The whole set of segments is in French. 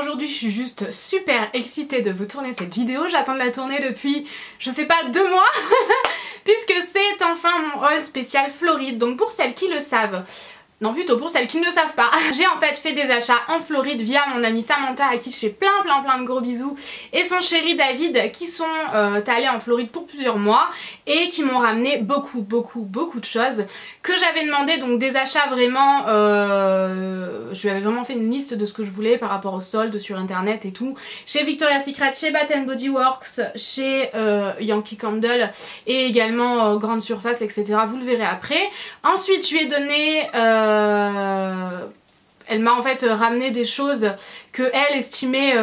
aujourd'hui je suis juste super excitée de vous tourner cette vidéo. J'attends de la tourner depuis, je sais pas, 2 mois puisque c'est enfin mon haul spécial Floride. Donc pour celles qui le savent, non plutôt pour celles qui ne le savent pas, j'ai en fait fait des achats en Floride via mon amie Samantha à qui je fais plein de gros bisous et son chéri David qui sont allés en Floride pour plusieurs mois et qui m'ont ramené beaucoup de choses que j'avais demandé, donc des achats vraiment, je lui avais vraiment fait une liste de ce que je voulais par rapport aux soldes sur internet et tout, chez Victoria's Secret, chez Bath & Body Works, chez Yankee Candle et également Grande Surface, etc. Vous le verrez après. Ensuite je lui ai donné elle m'a en fait ramené des choses que elle estimait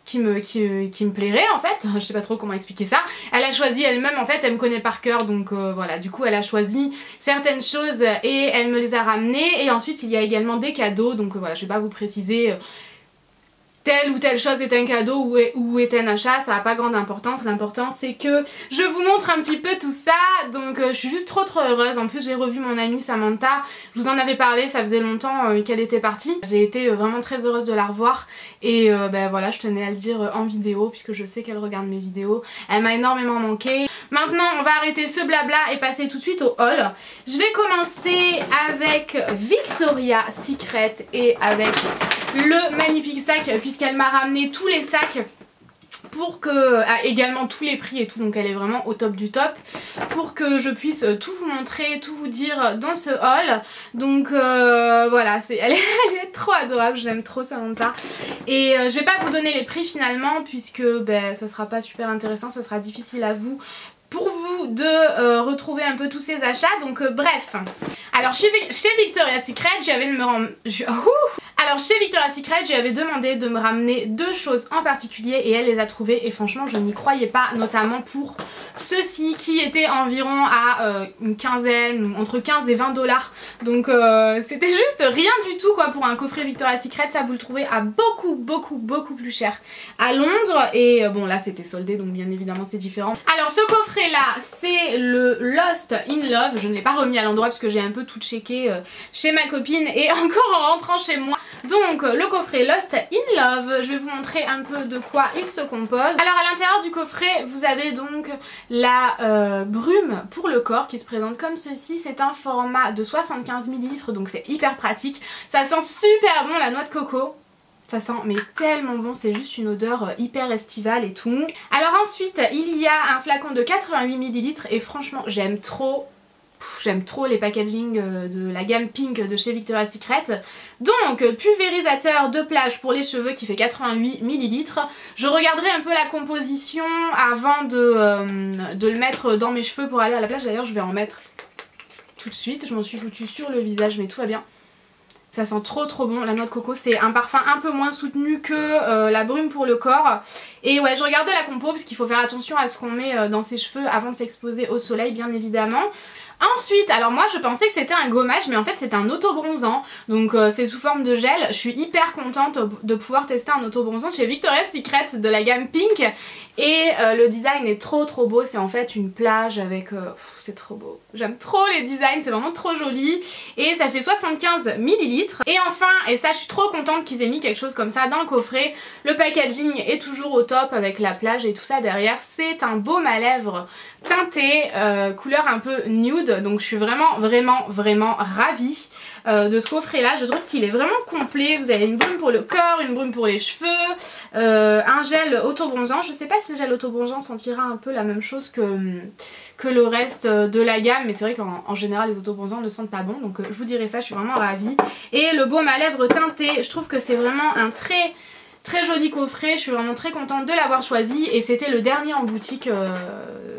qui me plairaient en fait, je sais pas trop comment expliquer ça. Elle a choisi elle-même, en fait elle me connaît par cœur, donc voilà, du coup elle a choisi certaines choses et elle me les a ramenées. Et ensuite il y a également des cadeaux, donc voilà, je vais pas vous préciser telle ou telle chose est un cadeau ou est un achat, ça n'a pas grande importance. L'important c'est que je vous montre un petit peu tout ça. Donc je suis juste trop heureuse. En plus j'ai revu mon amie Samantha, je vous en avais parlé, ça faisait longtemps qu'elle était partie. J'ai été vraiment très heureuse de la revoir et ben voilà, je tenais à le dire en vidéo puisque je sais qu'elle regarde mes vidéos. Elle m'a énormément manqué. Maintenant on va arrêter ce blabla et passer tout de suite au haul. Je vais commencer avec Victoria's Secret et avec le magnifique sac puisqu'elle m'a ramené tous les sacs pour que, également tous les prix et tout, donc elle est vraiment au top du top, pour que je puisse tout vous montrer, tout vous dire dans ce haul. Donc voilà, elle est trop adorable, je l'aime trop Samantha. Et je vais pas vous donner les prix finalement puisque ben, ça sera pas super intéressant, ça sera difficile à vous pour vous de retrouver un peu tous ces achats. Donc bref, alors chez Victoria's Secret j'avais de me rendre... Alors chez Victoria's Secret, je lui avais demandé de me ramener 2 choses en particulier et elle les a trouvées et franchement je n'y croyais pas, notamment pour ceci qui était environ à une quinzaine, entre 15 et 20 $. Donc c'était juste rien du tout quoi pour un coffret Victoria's Secret. Ça vous le trouvez à beaucoup plus cher à Londres et bon là c'était soldé donc bien évidemment c'est différent. Alors ce coffret là c'est le Lost in Love, je ne l'ai pas remis à l'endroit parce que j'ai un peu tout checké chez ma copine et encore en rentrant chez moi. Donc le coffret Lost in Love, je vais vous montrer un peu de quoi il se compose. Alors à l'intérieur du coffret vous avez donc la brume pour le corps qui se présente comme ceci. C'est un format de 75 ml donc c'est hyper pratique. Ça sent super bon la noix de coco. Ça sent mais tellement bon, c'est juste une odeur hyper estivale et tout. Alors ensuite il y a un flacon de 88 ml et franchement j'aime trop les packaging de la gamme Pink de chez Victoria's Secret. Donc pulvérisateur de plage pour les cheveux qui fait 88 ml. Je regarderai un peu la composition avant de le mettre dans mes cheveux pour aller à la plage. D'ailleurs je vais en mettre tout de suite, je m'en suis foutue sur le visage mais tout va bien. Ça sent trop bon, la noix de coco c'est un parfum un peu moins soutenu que la brume pour le corps. Et ouais je regardais la compo parce qu'il faut faire attention à ce qu'on met dans ses cheveux avant de s'exposer au soleil bien évidemment. Ensuite, alors moi je pensais que c'était un gommage mais en fait c'est un auto-bronzant. Donc c'est sous forme de gel. Je suis hyper contente de pouvoir tester un auto-bronzant chez Victoria's Secret de la gamme Pink. Et le design est trop beau. C'est en fait une plage avec... c'est trop beau. J'aime trop les designs, c'est vraiment trop joli. Et ça fait 75 ml. Et enfin, et ça je suis trop contente qu'ils aient mis quelque chose comme ça dans le coffret. Le packaging est toujours au top avec la plage et tout ça derrière. C'est un baume à lèvres teinté, couleur un peu nude. Donc je suis vraiment ravie de ce coffret là. Je trouve qu'il est vraiment complet. Vous avez une brume pour le corps, une brume pour les cheveux, un gel auto-bronzant. Je sais pas si le gel auto-bronzant sentira un peu la même chose que le reste de la gamme, mais c'est vrai qu'en général les auto-bronzants ne sentent pas bon, donc je vous dirai ça, je suis vraiment ravie. Et le baume à lèvres teinté, je trouve que c'est vraiment un très joli coffret, je suis vraiment très contente de l'avoir choisi et c'était le dernier en boutique.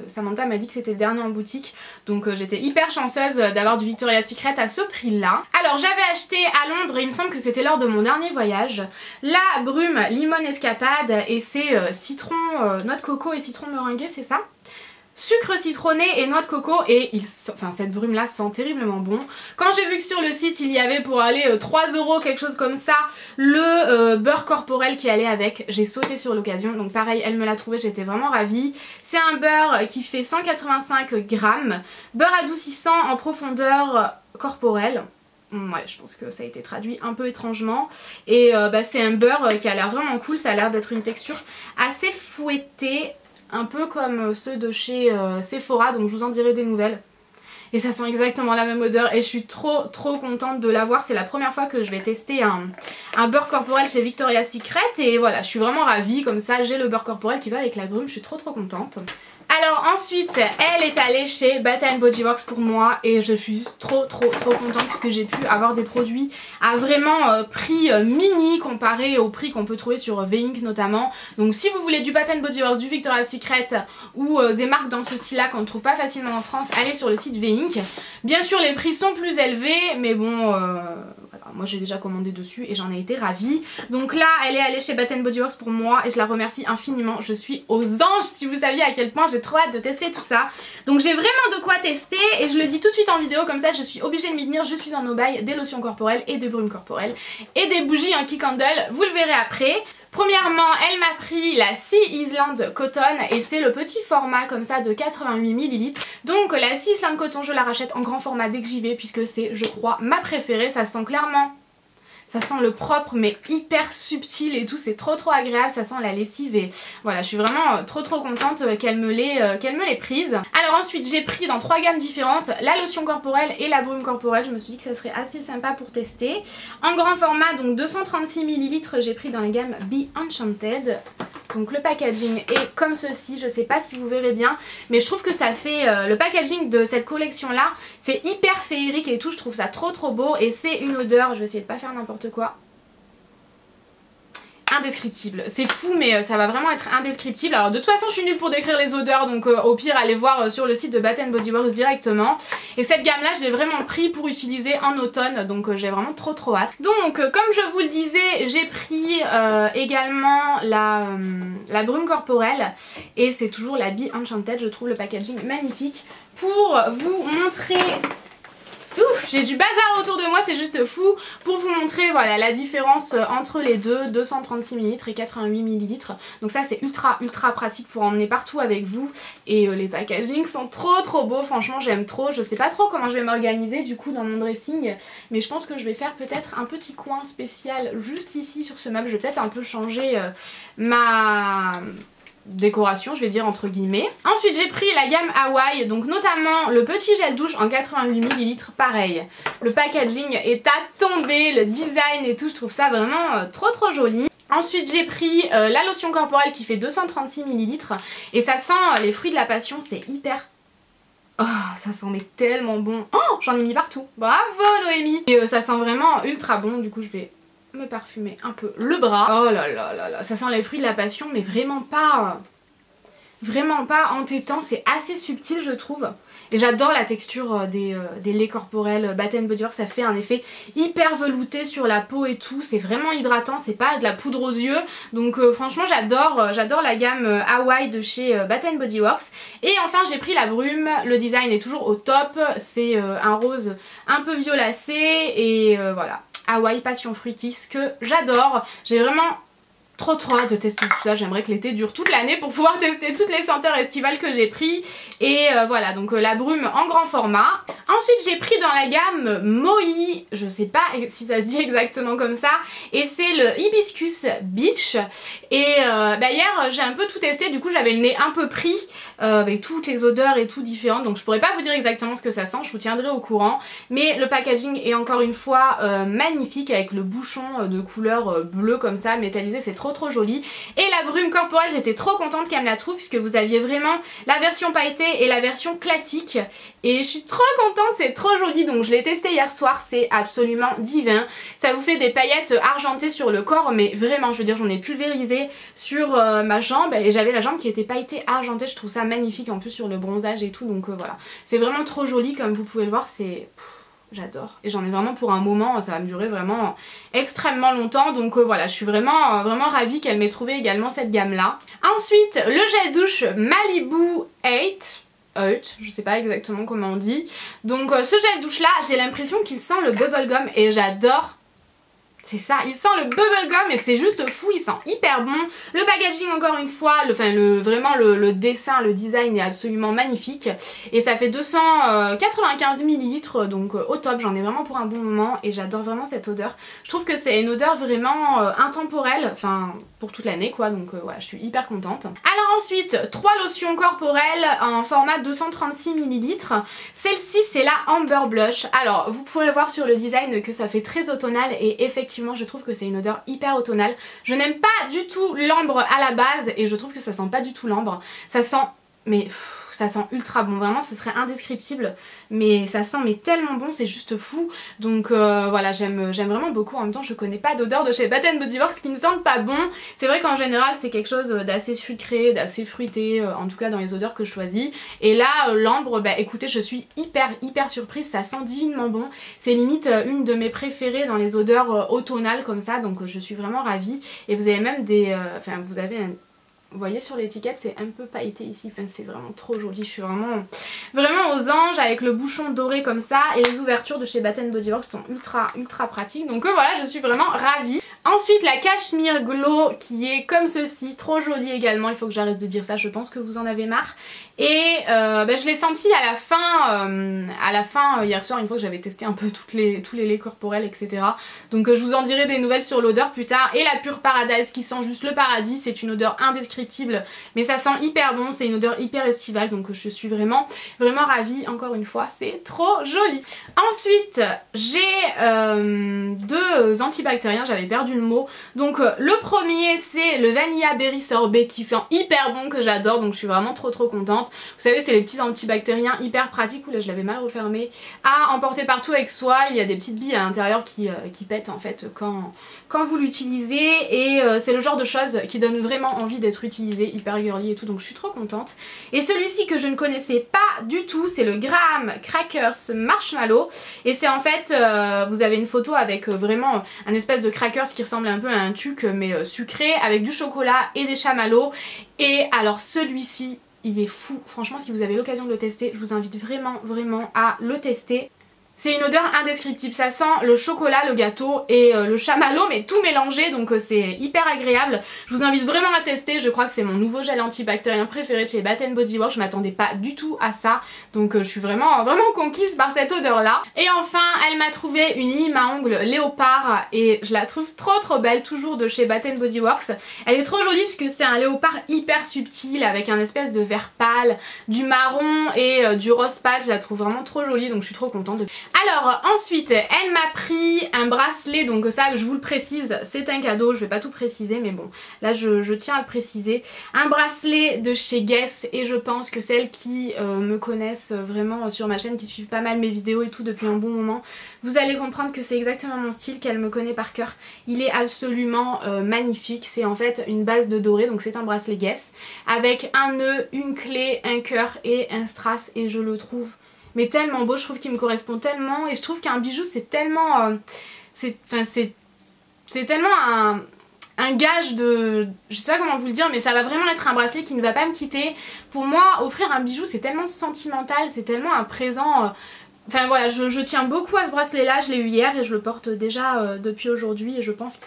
Samantha m'a dit que c'était le dernier en boutique, donc j'étais hyper chanceuse d'avoir du Victoria's Secret à ce prix là. Alors j'avais acheté à Londres, il me semble que c'était lors de mon dernier voyage, la brume Limon Escapade et c'est citron, noix de coco et citron meringué, c'est ça? Sucre citronné et noix de coco et cette brume là sent terriblement bon. Quand j'ai vu que sur le site il y avait pour aller 3 € quelque chose comme ça le beurre corporel qui allait avec, j'ai sauté sur l'occasion. Donc pareil elle me l'a trouvé, j'étais vraiment ravie. C'est un beurre qui fait 185 grammes, beurre adoucissant en profondeur corporelle. Ouais, je pense que ça a été traduit un peu étrangement. Et c'est un beurre qui a l'air vraiment cool, ça a l'air d'être une texture assez fouettée, un peu comme ceux de chez Sephora, donc je vous en dirai des nouvelles. Et ça sent exactement la même odeur et je suis trop contente de l'avoir. C'est la première fois que je vais tester un beurre corporel chez Victoria's Secret et voilà, je suis vraiment ravie. Comme ça, j'ai le beurre corporel qui va avec la brume, je suis trop contente. Alors ensuite, elle est allée chez Bath & Body Works pour moi et je suis trop contente parce que j'ai pu avoir des produits à vraiment prix mini comparé au prix qu'on peut trouver sur V-Ink notamment. Donc si vous voulez du Bath & Body Works, du Victoria's Secret ou des marques dans ce style là qu'on ne trouve pas facilement en France, allez sur le site V-Ink. Bien sûr les prix sont plus élevés mais bon... moi j'ai déjà commandé dessus et j'en ai été ravie. Donc là elle est allée chez Bath & Body Works pour moi et je la remercie infiniment. Je suis aux anges si vous saviez à quel point j'ai trop hâte de tester tout ça. Donc j'ai vraiment de quoi tester et je le dis tout de suite en vidéo comme ça je suis obligée de m'y tenir. Je suis en no-buy des lotions corporelles et des brumes corporelles et des bougies en key candle, vous le verrez après. Premièrement, elle m'a pris la Sea Island Cotton et c'est le petit format comme ça de 88 ml. Donc la Sea Island Cotton, je la rachète en grand format dès que j'y vais puisque c'est, je crois, ma préférée. Ça sent clairement... Ça sent le propre mais hyper subtil et tout, c'est trop agréable, ça sent la lessive et voilà, je suis vraiment trop contente qu'elle me l'ait prise. Alors ensuite j'ai pris dans 3 gammes différentes la lotion corporelle et la brume corporelle, je me suis dit que ça serait assez sympa pour tester. En grand format, donc 236 ml, j'ai pris dans la gamme Be Enchanted. Donc le packaging est comme ceci, je sais pas si vous verrez bien, mais je trouve que ça fait, le packaging de cette collection là fait hyper féerique et tout, je trouve ça trop beau et c'est une odeur, je vais essayer de pas faire n'importe quoi, indescriptible. C'est fou mais ça va vraiment être indescriptible. Alors de toute façon je suis nulle pour décrire les odeurs donc au pire allez voir sur le site de Bath & Body Works directement. Et cette gamme là j'ai vraiment pris pour utiliser en automne donc j'ai vraiment trop hâte. Donc comme je vous le disais j'ai pris également la brume corporelle et c'est toujours la Be Enchanted, je trouve le packaging magnifique. Pour vous montrer... Ouf, j'ai du bazar autour de moi, c'est juste fou. Pour vous montrer voilà la différence entre les deux, 236 ml et 88 ml. Donc ça c'est ultra pratique pour emmener partout avec vous. Et les packagings sont trop beaux, franchement j'aime trop. Je sais pas trop comment je vais m'organiser du coup dans mon dressing. Mais je pense que je vais faire peut-être un petit coin spécial juste ici sur ce meuble. Je vais peut-être un peu changer ma... décoration, je vais dire entre guillemets. Ensuite j'ai pris la gamme Hawaii, donc notamment le petit gel douche en 88 ml, pareil. Le packaging est à tomber, le design et tout, je trouve ça vraiment trop joli. Ensuite j'ai pris la lotion corporelle qui fait 236 ml et ça sent les fruits de la passion, c'est hyper... Oh, ça sent mais tellement bon. Oh, j'en ai mis partout. Bravo Noémie. Et ça sent vraiment ultra bon, du coup je vais me parfumer un peu le bras. Oh là là, ça sent les fruits de la passion mais vraiment pas entêtant, c'est assez subtil je trouve. Et j'adore la texture des laits corporels Bath & Body Works, ça fait un effet hyper velouté sur la peau et tout, c'est vraiment hydratant, c'est pas de la poudre aux yeux. Donc franchement j'adore la gamme Hawaii de chez Bath & Body Works. Et enfin j'ai pris la brume, le design est toujours au top, c'est un rose un peu violacé et voilà. Hawaii Passion Fruitis que j'adore. J'ai vraiment trop hâte de tester tout ça. J'aimerais que l'été dure toute l'année pour pouvoir tester toutes les senteurs estivales que j'ai pris. Et voilà, donc la brume en grand format. Ensuite j'ai pris dans la gamme Moi, je sais pas si ça se dit exactement comme ça, et c'est le Hibiscus Beach. Et hier j'ai un peu tout testé, du coup j'avais le nez un peu pris avec toutes les odeurs et tout différentes, donc je pourrais pas vous dire exactement ce que ça sent, je vous tiendrai au courant. Mais le packaging est encore une fois magnifique avec le bouchon de couleur bleue comme ça, métallisé, c'est trop joli. Et la brume corporelle, j'étais trop contente qu'elle me la trouve puisque vous aviez vraiment la version pailletée et la version classique. Et je suis trop contente, c'est trop joli, donc je l'ai testé hier soir, c'est absolument divin. Ça vous fait des paillettes argentées sur le corps, mais vraiment, je veux dire, j'en ai pulvérisé sur ma jambe et j'avais la jambe qui était pailletée argentée, je trouve ça magnifique en plus sur le bronzage et tout, donc voilà. C'est vraiment trop joli, comme vous pouvez le voir, c'est... J'adore et j'en ai vraiment pour un moment, ça va me durer vraiment extrêmement longtemps, donc voilà, je suis vraiment ravie qu'elle m'ait trouvé également cette gamme là. Ensuite le gel douche Malibu 8, je sais pas exactement comment on dit. Donc ce gel douche là, j'ai l'impression qu'il sent le bubblegum et j'adore C'est ça, il sent le bubblegum et c'est juste fou, il sent hyper bon. Le packaging encore une fois, vraiment le dessin, le design est absolument magnifique. Et ça fait 295 ml, donc au top, j'en ai vraiment pour un bon moment et j'adore vraiment cette odeur. Je trouve que c'est une odeur vraiment intemporelle, enfin pour toute l'année quoi, donc voilà, je suis hyper contente. Alors ensuite, 3 lotions corporelles en format 236 ml. Celle-ci c'est la Amber Blush. Alors vous pourrez voir sur le design que ça fait très automnal et effectivement je trouve que c'est une odeur hyper automnale. Je n'aime pas du tout l'ambre à la base et je trouve que ça sent pas du tout l'ambre. Ça sent, mais ça sent ultra bon, vraiment ce serait indescriptible, mais ça sent mais tellement bon, c'est juste fou. Donc voilà, j'aime vraiment beaucoup. En même temps je connais pas d'odeur de chez Bath & Body Works qui ne sentent pas bon. C'est vrai qu'en général c'est quelque chose d'assez sucré, d'assez fruité, en tout cas dans les odeurs que je choisis. Et là l'ambre, bah écoutez, je suis hyper surprise, ça sent divinement bon. C'est limite une de mes préférées dans les odeurs automnales comme ça, donc je suis vraiment ravie. Et vous avez même des... enfin vous avez un... Vous voyez sur l'étiquette c'est un peu pailleté ici, enfin c'est vraiment trop joli, je suis vraiment aux anges avec le bouchon doré comme ça et les ouvertures de chez Bath & Body Works sont ultra pratiques, donc voilà, je suis vraiment ravie. Ensuite la Cashmere Glow qui est comme ceci, trop jolie également, il faut que j'arrête de dire ça, je pense que vous en avez marre. Et je l'ai senti à la fin hier soir, une fois que j'avais testé un peu tous les laits corporels etc. Donc je vous en dirai des nouvelles sur l'odeur plus tard. Et la Pure Paradise qui sent juste le paradis, c'est une odeur indescriptible mais ça sent hyper bon, c'est une odeur hyper estivale, donc je suis vraiment ravie, encore une fois c'est trop joli. Ensuite j'ai 2 antibactériens, j'avais perdu le mot. Donc le premier c'est le Vanilla Berry Sorbet qui sent hyper bon, que j'adore, donc je suis vraiment trop contente. Vous savez c'est les petits antibactériens hyper pratiques, ou là je l'avais mal refermé, à emporter partout avec soi. Il y a des petites billes à l'intérieur qui pètent en fait quand vous l'utilisez, et c'est le genre de choses qui donne vraiment envie d'être utilisé, hyper girly et tout, donc je suis trop contente. Et celui-ci que je ne connaissais pas du tout, c'est le Graham Crackers Marshmallow, et c'est en fait vous avez une photo avec vraiment un espèce de crackers qui ressemble un peu à un tuc mais sucré, avec du chocolat et des chamallows. Et alors celui-ci il est fou, franchement si vous avez l'occasion de le tester, je vous invite vraiment à le tester. C'est une odeur indescriptible, ça sent le chocolat, le gâteau et le chamallow mais tout mélangé, donc c'est hyper agréable. Je vous invite vraiment à tester, je crois que c'est mon nouveau gel antibactérien préféré de chez Bath & Body Works, je m'attendais pas du tout à ça, donc je suis vraiment conquise par cette odeur là. Et enfin elle m'a trouvé une lime à ongles léopard et je la trouve trop belle, toujours de chez Bath & Body Works. Elle est trop jolie puisque c'est un léopard hyper subtil avec un espèce de vert pâle, du marron et du rose pâle, je la trouve vraiment trop jolie, donc je suis trop contente. Alors ensuite elle m'a pris un bracelet, donc ça je vous le précise, c'est un cadeau, je vais pas tout préciser mais bon là je tiens à le préciser. Un bracelet de chez Guess, et je pense que celles qui me connaissent vraiment sur ma chaîne, qui suivent pas mal mes vidéos et tout depuis un bon moment, vous allez comprendre que c'est exactement mon style, qu'elle me connaît par cœur. Il est absolument magnifique, c'est en fait une base de doré, donc c'est un bracelet Guess avec un nœud, une clé, un cœur et un strass, et je le trouve mais tellement beau, je trouve qu'il me correspond tellement, et je trouve qu'un bijou c'est tellement c'est tellement un gage de... je sais pas comment vous le dire, mais ça va vraiment être un bracelet qui ne va pas me quitter. Pour moi offrir un bijou c'est tellement sentimental, c'est tellement un présent... Enfin voilà, je tiens beaucoup à ce bracelet là, je l'ai eu hier et je le porte déjà depuis aujourd'hui, et je pense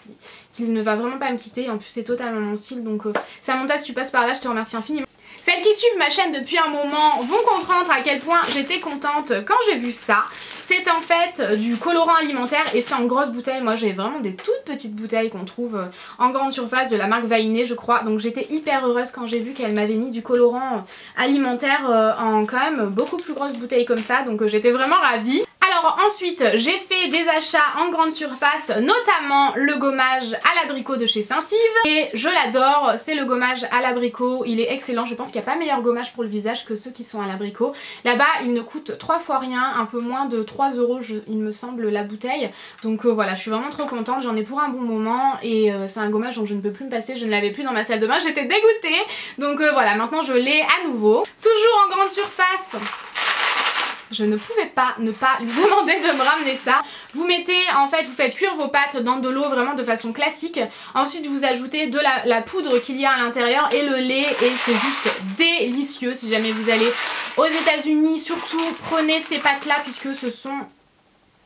qu'il ne va vraiment pas me quitter. En plus c'est totalement mon style, donc Samantha si tu passes par là je te remercie infiniment. Celles qui suivent ma chaîne depuis un moment vont comprendre à quel point j'étais contente quand j'ai vu ça. C'est en fait du colorant alimentaire et c'est en grosse bouteille. Moi j'ai vraiment des toutes petites bouteilles qu'on trouve en grande surface de la marque Vainé je crois. Donc j'étais hyper heureuse quand j'ai vu qu'elle m'avait mis du colorant alimentaire en quand même beaucoup plus grosse bouteille comme ça. Donc j'étais vraiment ravie. Alors ensuite j'ai fait des achats en grande surface, notamment le gommage à l'abricot de chez Saint-Yves, et je l'adore, c'est le gommage à l'abricot, il est excellent, je pense qu'il n'y a pas meilleur gommage pour le visage que ceux qui sont à l'abricot. Là-bas il ne coûte 3 fois rien, un peu moins de 3 € il me semble la bouteille, donc voilà je suis vraiment trop contente, j'en ai pour un bon moment, et c'est un gommage dont je ne peux plus me passer, je ne l'avais plus dans ma salle de bain, j'étais dégoûtée, donc voilà maintenant je l'ai à nouveau. Toujours en grande surface, je ne pouvais pas ne pas lui demander de me ramener ça. Vous mettez en fait, vous faites cuire vos pâtes dans de l'eau vraiment de façon classique. Ensuite vous ajoutez de la poudre qu'il y a à l'intérieur et le lait, et c'est juste délicieux. Si jamais vous allez aux États-Unis, surtout prenez ces pâtes là puisque ce sont...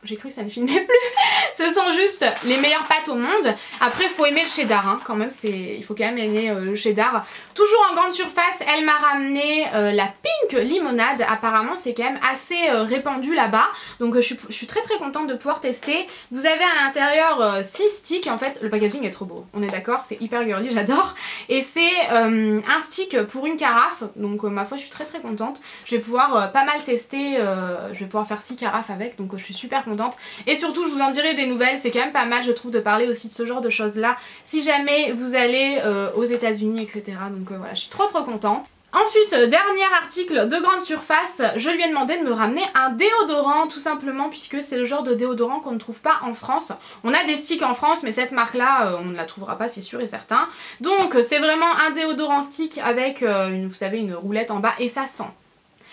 J'ai cru que ça ne filmait plus. Ce sont juste les meilleures pâtes au monde. Après il faut aimer le cheddar hein, quand même, il faut quand même aimer le cheddar. Toujours en grande surface, elle m'a ramené la Pink Limonade. Apparemment c'est quand même assez répandu là-bas. Donc je suis très contente de pouvoir tester. Vous avez à l'intérieur 6 sticks. En fait le packaging est trop beau, on est d'accord, c'est hyper girly, j'adore. Et c'est un stick pour une carafe. Donc ma foi je suis très contente. Je vais pouvoir pas mal tester, je vais pouvoir faire 6 carafes avec. Donc je suis super contente. Et surtout je vous en dirai des nouvelles, c'est quand même pas mal je trouve de parler aussi de ce genre de choses là si jamais vous allez aux États-Unis etc. Donc voilà, je suis trop contente. Ensuite, dernier article de grande surface, je lui ai demandé de me ramener un déodorant tout simplement puisque c'est le genre de déodorant qu'on ne trouve pas en France. On a des sticks en France mais cette marque là on ne la trouvera pas, c'est sûr et certain. Donc c'est vraiment un déodorant stick avec vous savez une roulette en bas et ça sent.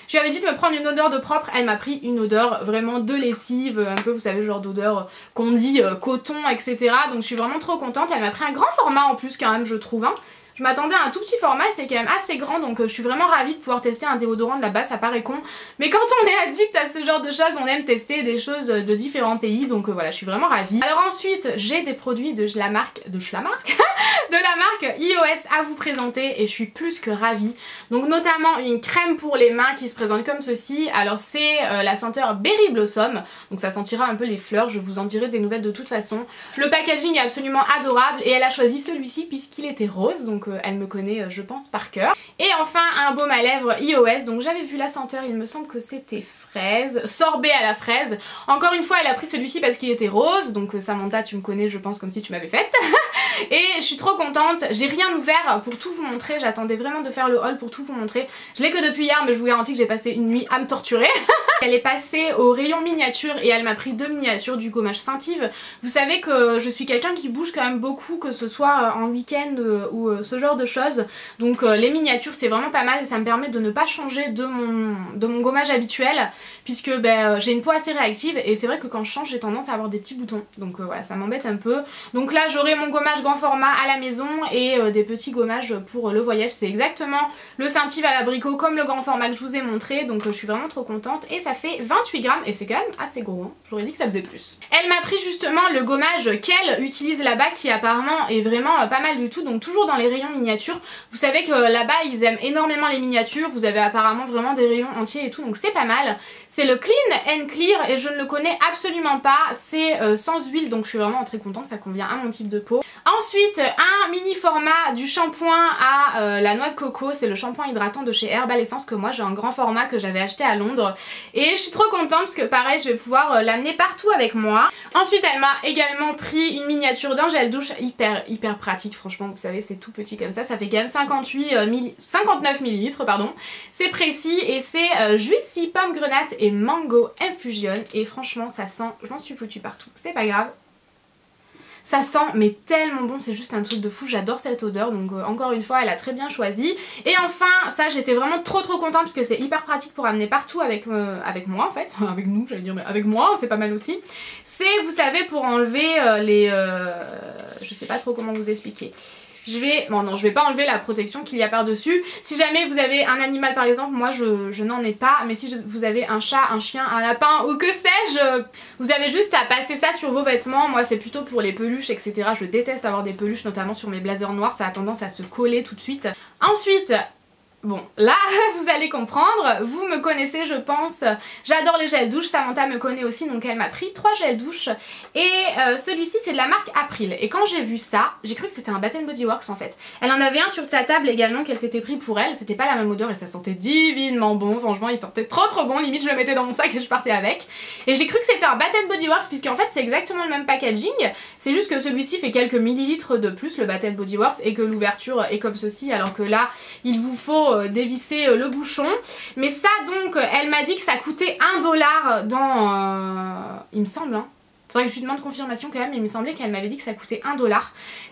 Je lui avais dit de me prendre une odeur de propre, elle m'a pris une odeur vraiment de lessive, un peu vous savez le genre d'odeur qu'on dit coton etc. Donc je suis vraiment trop contente, elle m'a pris un grand format en plus quand même je trouve hein. Je m'attendais à un tout petit format, c'est quand même assez grand donc je suis vraiment ravie de pouvoir tester un déodorant de la base, ça paraît con. Mais quand on est addict à ce genre de choses, on aime tester des choses de différents pays donc voilà, je suis vraiment ravie. Alors ensuite, j'ai des produits de la marque iOS à vous présenter et je suis plus que ravie. Donc notamment une crème pour les mains qui se présente comme ceci. Alors c'est la senteur Berry Blossom, donc ça sentira un peu les fleurs, je vous en dirai des nouvelles de toute façon. Le packaging est absolument adorable et elle a choisi celui-ci puisqu'il était rose, donc elle me connaît je pense par cœur. Et enfin un baume à lèvres iOS, donc j'avais vu la senteur, il me semble que c'était fraise, sorbet à la fraise. Encore une fois elle a pris celui-ci parce qu'il était rose, donc Samantha tu me connais je pense comme si tu m'avais faite. Et je suis trop contente, j'ai rien ouvert pour tout vous montrer, j'attendais vraiment de faire le haul pour tout vous montrer. Je l'ai que depuis hier mais je vous garantis que j'ai passé une nuit à me torturer. Elle est passée au rayon miniature et elle m'a pris 2 miniatures du gommage Scintive. Vous savez que je suis quelqu'un qui bouge quand même beaucoup, que ce soit en week-end ou ce genre de choses. Donc les miniatures c'est vraiment pas mal et ça me permet de ne pas changer de mon gommage habituel puisque j'ai une peau assez réactive et c'est vrai que quand je change j'ai tendance à avoir des petits boutons. Donc voilà, ça m'embête un peu. Donc là j'aurai mon gommage grand format à la maison et des petits gommages pour le voyage. C'est exactement le Scintive à l'abricot comme le grand format que je vous ai montré. Donc je suis vraiment trop contente et ça fait 28 grammes et c'est quand même assez gros hein. J'aurais dit que ça faisait plus. Elle m'a pris justement le gommage qu'elle utilise là-bas qui apparemment est vraiment pas mal du tout, donc toujours dans les rayons miniatures. Vous savez que là-bas ils aiment énormément les miniatures, vous avez apparemment vraiment des rayons entiers et tout, donc c'est pas mal. C'est le Clean and Clear et je ne le connais absolument pas, c'est sans huile donc je suis vraiment très contente, ça convient à mon type de peau. Ensuite un mini format du shampoing à la noix de coco, c'est le shampoing hydratant de chez Herbal Essence que moi j'ai un grand format que j'avais acheté à Londres et je suis trop contente parce que pareil je vais pouvoir l'amener partout avec moi. Ensuite elle m'a également pris une miniature d'un gel douche hyper pratique, franchement vous savez c'est tout petit comme ça fait quand même 59 ml pardon. C'est précis et c'est Juicy pomme grenade et mango infusion et franchement ça sent, je m'en suis foutue partout, c'est pas grave. Ça sent mais tellement bon, c'est juste un truc de fou, j'adore cette odeur donc encore une fois elle a très bien choisi. Et enfin ça j'étais vraiment trop contente parce que c'est hyper pratique pour amener partout avec moi en fait, avec nous j'allais dire mais avec moi c'est pas mal aussi. C'est vous savez pour enlever je sais pas trop comment vous expliquer. Je vais pas enlever la protection qu'il y a par dessus. Si jamais vous avez un animal par exemple, moi je n'en ai pas, mais si vous avez un chat, un chien, un lapin ou que sais-je, vous avez juste à passer ça sur vos vêtements. Moi c'est plutôt pour les peluches etc. Je déteste avoir des peluches notamment sur mes blazers noirs, ça a tendance à se coller tout de suite. Ensuite bon, là vous allez comprendre, vous me connaissez je pense, j'adore les gels douche, Samantha me connaît aussi donc elle m'a pris 3 gels douche et celui-ci c'est de la marque April et quand j'ai vu ça, j'ai cru que c'était un Bath Body Works en fait. Elle en avait un sur sa table également qu'elle s'était pris pour elle, c'était pas la même odeur et ça sentait divinement bon, franchement il sentait trop bon, limite je le mettais dans mon sac et je partais avec. Et j'ai cru que c'était un Bath Body Works puisqu'en fait c'est exactement le même packaging, c'est juste que celui-ci fait quelques millilitres de plus le Bath Body Works et que l'ouverture est comme ceci alors que là il vous faut dévisser le bouchon. Mais ça donc elle m'a dit que ça coûtait 1 $ dans il me semble hein. Faudrait que je lui demande confirmation quand même, mais il me semblait qu'elle m'avait dit que ça coûtait 1 $.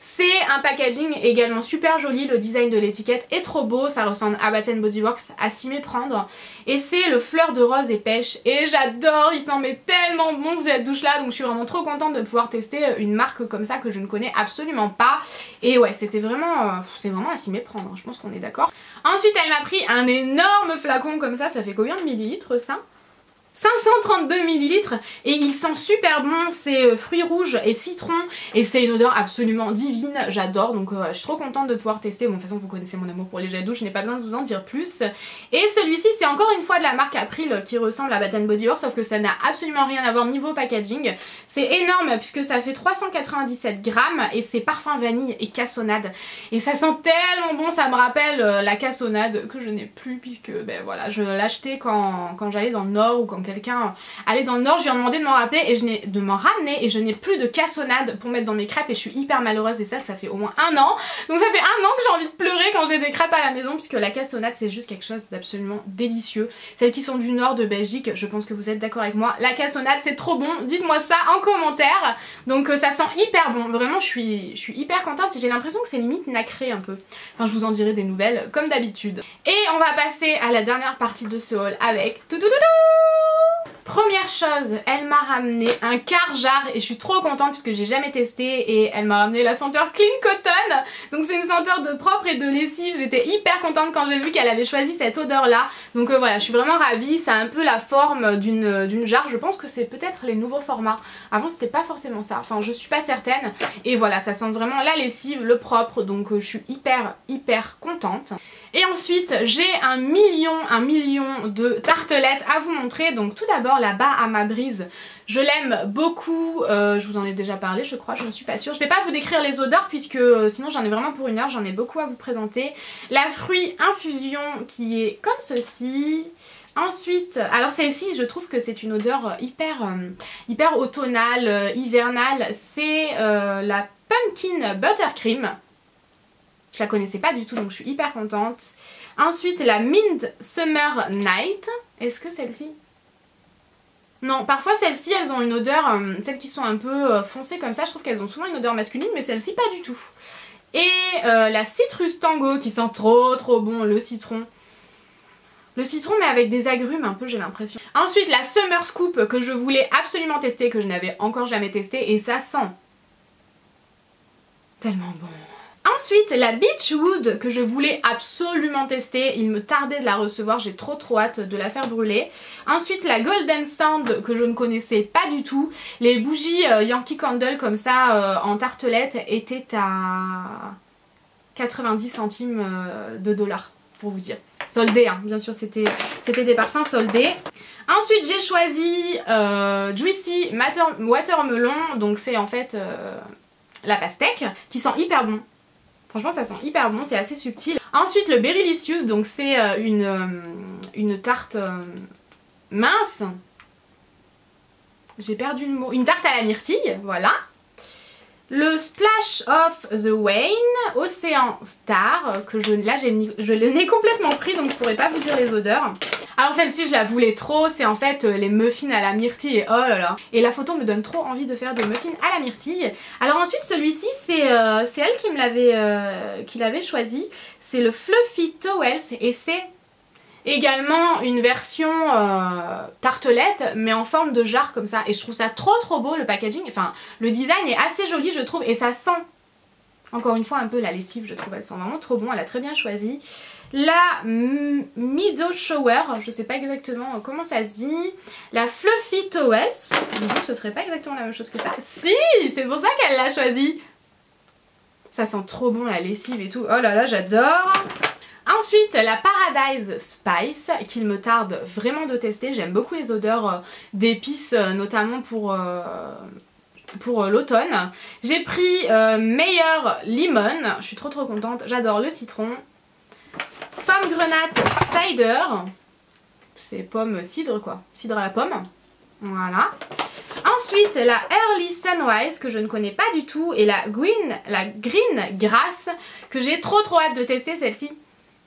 C'est un packaging également super joli, le design de l'étiquette est trop beau, ça ressemble à Bath Body Works à s'y méprendre. Et c'est le fleur de rose et pêche et j'adore, il s'en met tellement bon cette douche là, donc je suis vraiment trop contente de pouvoir tester une marque comme ça que je ne connais absolument pas. Et ouais, c'était vraiment, c'est vraiment à s'y méprendre, je pense qu'on est d'accord. Ensuite elle m'a pris un énorme flacon comme ça fait combien de millilitres ça ? 532 ml et il sent super bon, c'est fruits rouges et citron et c'est une odeur absolument divine, j'adore. Donc je suis trop contente de pouvoir tester. Bon, de toute façon vous connaissez mon amour pour les gels douche, je n'ai pas besoin de vous en dire plus. Et celui-ci c'est encore une fois de la marque April qui ressemble à Bath Body Works, sauf que ça n'a absolument rien à voir niveau packaging. C'est énorme puisque ça fait 397 grammes et c'est parfum vanille et cassonade et ça sent tellement bon. Ça me rappelle la cassonade que je n'ai plus puisque ben voilà, je l'achetais quand j'allais dans le nord ou quand quelqu'un allait dans le nord, je lui ai demandé de m'en rappeler et de m'en ramener et je n'ai plus de cassonade pour mettre dans mes crêpes et je suis hyper malheureuse et ça fait au moins 1 an. Donc ça fait 1 an que j'ai envie de pleurer quand j'ai des crêpes à la maison puisque la cassonade c'est juste quelque chose d'absolument délicieux. Celles qui sont du nord de Belgique, je pense que vous êtes d'accord avec moi, la cassonade c'est trop bon, dites-moi ça en commentaire. Donc ça sent hyper bon, vraiment je suis hyper contente, j'ai l'impression que c'est limite nacré un peu. Enfin je vous en dirai des nouvelles comme d'habitude. Et on va passer à la dernière partie de ce haul avec tout. Première chose, elle m'a ramené un quart jar et je suis trop contente puisque j'ai jamais testé et elle m'a ramené la senteur Clean Cotton. Donc c'est une senteur de propre et de lessive, j'étais hyper contente quand j'ai vu qu'elle avait choisi cette odeur là. Donc voilà, je suis vraiment ravie, ça a un peu la forme d'une jarre, je pense que c'est peut-être les nouveaux formats. Avant c'était pas forcément ça, enfin je suis pas certaine. Et voilà, ça sent vraiment la lessive, le propre, donc je suis hyper contente. Et ensuite j'ai un million de tartelettes à vous montrer. Donc tout d'abord la Bahama Breeze, je l'aime beaucoup, je vous en ai déjà parlé je crois, je ne suis pas sûre. Je vais pas vous décrire les odeurs puisque sinon j'en ai vraiment pour 1 heure, j'en ai beaucoup à vous présenter. La fruit infusion qui est comme ceci. Ensuite, alors celle-ci je trouve que c'est une odeur hyper automnale, hivernale, c'est la Pumpkin Buttercream. Je la connaissais pas du tout donc je suis hyper contente. Ensuite la Mint Summer Night. Est-ce que celle-ci? Non, parfois celles-ci elles ont une odeur, celles qui sont un peu foncées comme ça, je trouve qu'elles ont souvent une odeur masculine mais celle-ci pas du tout. Et la Citrus Tango qui sent trop bon, le citron. Le citron mais avec des agrumes un peu j'ai l'impression. Ensuite la Summer Scoop que je voulais absolument tester, que je n'avais encore jamais testé et ça sent tellement bon. Ensuite la Beechwood que je voulais absolument tester, il me tardait de la recevoir, j'ai trop hâte de la faire brûler. Ensuite la Golden Sand que je ne connaissais pas du tout. Les bougies Yankee Candle comme ça en tartelette étaient à 90 centimes de dollars pour vous dire. Soldés hein, bien sûr c'était des parfums soldés. Ensuite j'ai choisi Juicy Watermelon, donc c'est en fait la pastèque qui sent hyper bon. Franchement ça sent hyper bon, c'est assez subtil. Ensuite le Berrylicious, donc c'est une tarte mince. J'ai perdu le mot. Une tarte à la myrtille, voilà. Le Splash of the Wayne, Océan Star, que je le nez complètement pris donc je pourrais pas vous dire les odeurs. Alors celle-ci je la voulais trop, c'est en fait les muffins à la myrtille et oh là là. Et la photo me donne trop envie de faire des muffins à la myrtille. Alors ensuite celui-ci c'est elle qui l'avait choisi. C'est le Fluffy Towels et c'est également une version tartelette mais en forme de jarre comme ça. Et je trouve ça trop beau le packaging, enfin le design est assez joli je trouve et ça sent encore une fois un peu la lessive je trouve, elle sent vraiment trop bon, elle a très bien choisi. La Meadow Shower, je sais pas exactement comment ça se dit. La Fluffy Towels, ce serait pas exactement la même chose que ça. Si, c'est pour ça qu'elle l'a choisi. Ça sent trop bon la lessive et tout, oh là là j'adore. Ensuite la Paradise Spice qu'il me tarde vraiment de tester, j'aime beaucoup les odeurs d'épices notamment pour l'automne. J'ai pris Meilleur Lemon, je suis trop contente, j'adore le citron. Pomme grenade cider, c'est pomme cidre quoi, cidre à la pomme, voilà. Ensuite la Early Sunrise que je ne connais pas du tout et la Green Grass que j'ai trop hâte de tester celle-ci.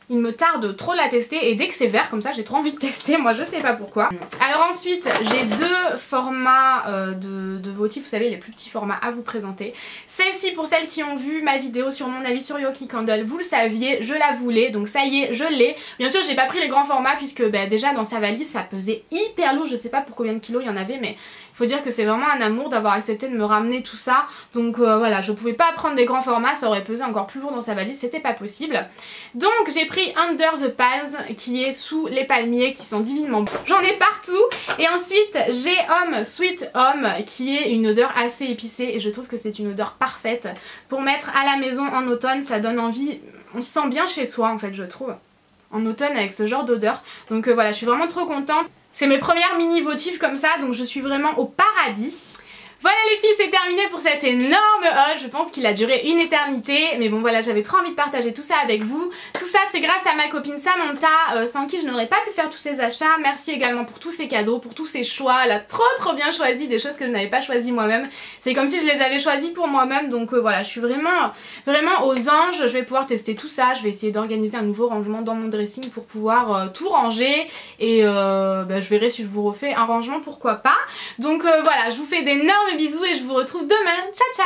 Il me tarde trop de la tester et dès que c'est vert comme ça j'ai trop envie de tester, moi je sais pas pourquoi. Alors ensuite j'ai 2 formats de votifs, vous savez les plus petits formats à vous présenter. Celle-ci pour celles qui ont vu ma vidéo sur mon avis sur Yankee Candle, vous le saviez, je la voulais donc ça y est je l'ai. Bien sûr j'ai pas pris les grands formats puisque déjà dans sa valise ça pesait hyper lourd, je sais pas pour combien de kilos il y en avait mais Faut dire que c'est vraiment un amour d'avoir accepté de me ramener tout ça. Donc voilà, je pouvais pas prendre des grands formats, ça aurait pesé encore plus lourd dans sa valise, c'était pas possible. Donc j'ai pris Under the Palms qui est sous les palmiers qui sont divinement beaux. J'en ai partout. Et ensuite j'ai Home Sweet Home qui est une odeur assez épicée et je trouve que c'est une odeur parfaite pour mettre à la maison en automne. Ça donne envie, on se sent bien chez soi en fait, je trouve, en automne avec ce genre d'odeur. Donc voilà, je suis vraiment trop contente. C'est mes premières mini votives comme ça, donc je suis vraiment au paradis. Voilà les filles, c'est terminé pour cet énorme haul. Je pense qu'il a duré une éternité, mais bon voilà, j'avais trop envie de partager tout ça avec vous. Tout ça c'est grâce à ma copine Samantha, sans qui je n'aurais pas pu faire tous ces achats. Merci également pour tous ces cadeaux, pour tous ces choix. Elle a trop bien choisi des choses que je n'avais pas choisies moi-même. C'est comme si je les avais choisies pour moi-même, donc voilà, je suis vraiment aux anges. Je vais pouvoir tester tout ça, je vais essayer d'organiser un nouveau rangement dans mon dressing pour pouvoir tout ranger. Et je verrai si je vous refais un rangement, pourquoi pas. Donc voilà, je vous fais d'énormes bisous et je vous retrouve demain. Ciao ciao.